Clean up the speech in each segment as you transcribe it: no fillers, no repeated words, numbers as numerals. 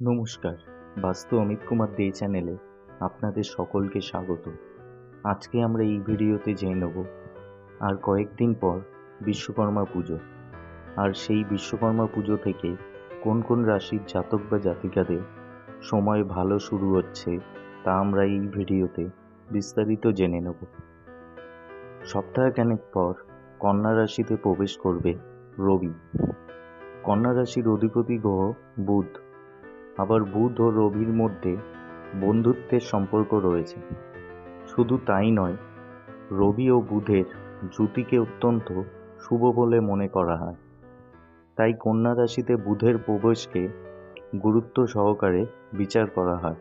নমস্কার, বাস্তু অমিত কুমার দে চ্যানেলে আপনাদের সকলকে স্বাগত। আজকে আমরা এই ভিডিওতে জেনে নেব আর কয়েকদিন পর বিশ্বকর্মা পুজো। আর সেই বিশ্বকর্মা পুজো থেকে কোন কোন রাশির জাতক বা জাতিকাদের সময় ভালো শুরু হচ্ছে তা আমরা এই ভিডিওতে বিস্তারিত জেনে নেব। সপ্তাহখানেক পর কন্যা রাশিতে প্রবেশ করবে রবি। কন্যা রাশির অধিপতি গ্রহ বুধ। আবার বুধ ও রবির মধ্যে বন্ধুত্বের সম্পর্ক রয়েছে। শুধু তাই নয়, রবি ও বুধের জুতিকে অত্যন্ত শুভ বলে মনে করা হয়। তাই কন্যা রাশিতে বুধের প্রবেশকে গুরুত্ব সহকারে বিচার করা হয়।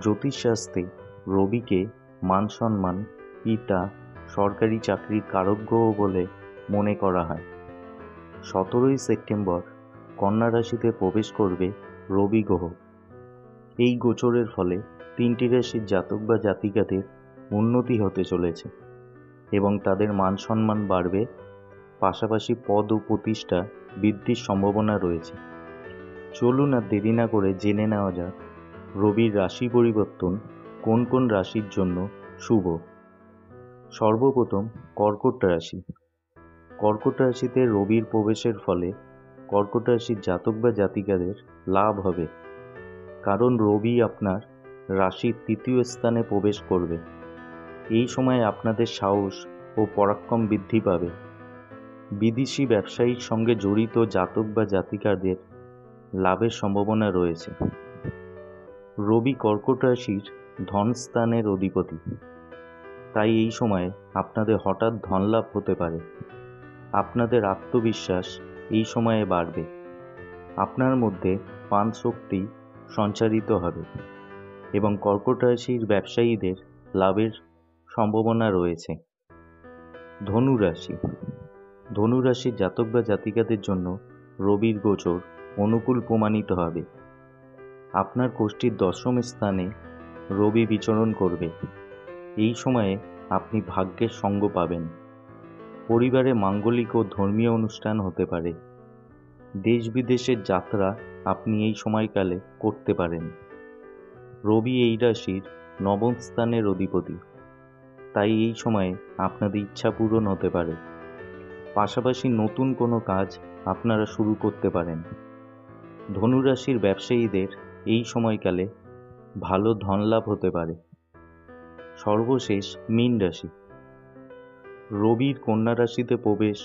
জ্যোতিষশাস্ত্রে রবিকে মান সম্মান, পিতা, সরকারি চাকরির কারক গ্রহ বলে মনে করা হয়। 17ই সেপ্টেম্বর কন্যা রাশিতে প্রবেশ করবে রবি গ্রহ। এই গোচরের ফলে 3টি রাশির জাতক বা জাতিকাদের উন্নতি হতে চলেছে এবং তাদের মান সম্মান বাড়বে, পাশাপাশি পদ ও প্রতিষ্ঠা বৃদ্ধির সম্ভাবনা রয়েছে। চলুন আর দেরি না করে জেনে নেওয়া যাক রবির রাশি পরিবর্তন কোন কোন রাশির জন্য শুভ। সর্বপ্রথম কর্কট রাশি। কর্কট রাশিতে রবির প্রবেশের ফলে কর্কট রাশির জাতক বা জাতিকাদের লাভ হবে, কারণ রবি আপনার রাশির 3য় স্থানে প্রবেশ করবে। এই সময় আপনাদের সাহস ও পরাক্রম বৃদ্ধি পাবে। বিদেশি ব্যবসায়ীর সঙ্গে জড়িত জাতক বা জাতিকাদের লাভের সম্ভাবনা রয়েছে। রবি কর্কট রাশির ধনস্থানের অধিপতি, তাই এই সময়ে আপনাদের হঠাৎ ধনলাভ হতে পারে। আপনাদের আত্মবিশ্বাস এই সময়ে বাড়বে। আপনার মধ্যে প্রাণশক্তি সঞ্চারিত হবে এবং কর্কট রাশির ব্যবসায়ীদের লাভের সম্ভাবনা রয়েছে। ধনু রাশি। ধনু রাশির জাতক বা জাতিকাদের জন্য রবির গোচর অনুকূল প্রমাণিত হবে। আপনার কোষ্ঠীর 10ম স্থানে রবি বিচরণ করবে। এই সময়ে আপনি ভাগ্যের সঙ্গ পাবেন। পরিবারে মাঙ্গলিক ও ধর্মীয় অনুষ্ঠান হতে পারে। দেশ বিদেশের যাত্রা আপনি এই সময়কালে করতে পারেন। রবি এই রাশির 9ম স্থানের অধিপতি, তাই এই সময়ে আপনাদের ইচ্ছা পূরণ হতে পারে। পাশাপাশি নতুন কোনো কাজ আপনারা শুরু করতে পারেন। ধনুরাশির ব্যবসায়ীদের এই সময়কালে ভালো ধনলাভ হতে পারে। সর্বশেষ মীন রাশি। রবির কন্যা রাশিতে প্রবেশ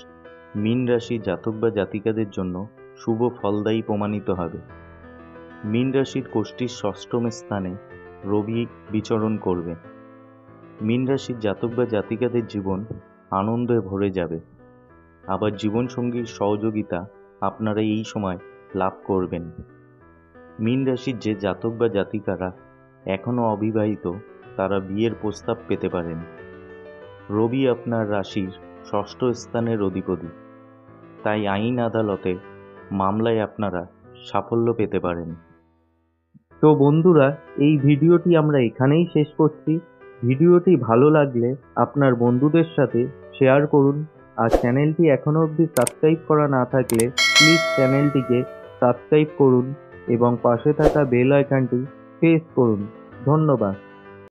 মীন রাশির জাতক বা জাতিকাদের জন্য শুভ ফলদায়ী প্রমাণিত হবে। মীন রাশির কোষ্ঠীর 6ম স্থানে রবি বিচরণ করবে। মীন রাশির জাতক বা জাতিকাদের জীবন আনন্দে ভরে যাবে। আবার জীবনসঙ্গীর সহযোগিতা আপনারা এই সময় লাভ করবেন। মীন রাশির যে জাতক বা জাতিকারা এখনও অবিবাহিত, তারা বিয়ের প্রস্তাব পেতে পারেন। রবি আপনার রাশির 6ষ্ঠ স্থানের অধিপতি, তাই আইন আদালতে মামলায় আপনারা সাফল্য পেতে পারেন। তো বন্ধুরা, এই ভিডিওটি আমরা এখানেই শেষ করছি। ভিডিওটি ভালো লাগলে আপনার বন্ধুদের সাথে শেয়ার করুন। আর চ্যানেলটি এখনও অবধি সাবস্ক্রাইব করা না থাকলে প্লিজ চ্যানেলটিকে সাবস্ক্রাইব করুন এবং পাশে থাকা বেল আইকনটি প্রেস করুন। ধন্যবাদ।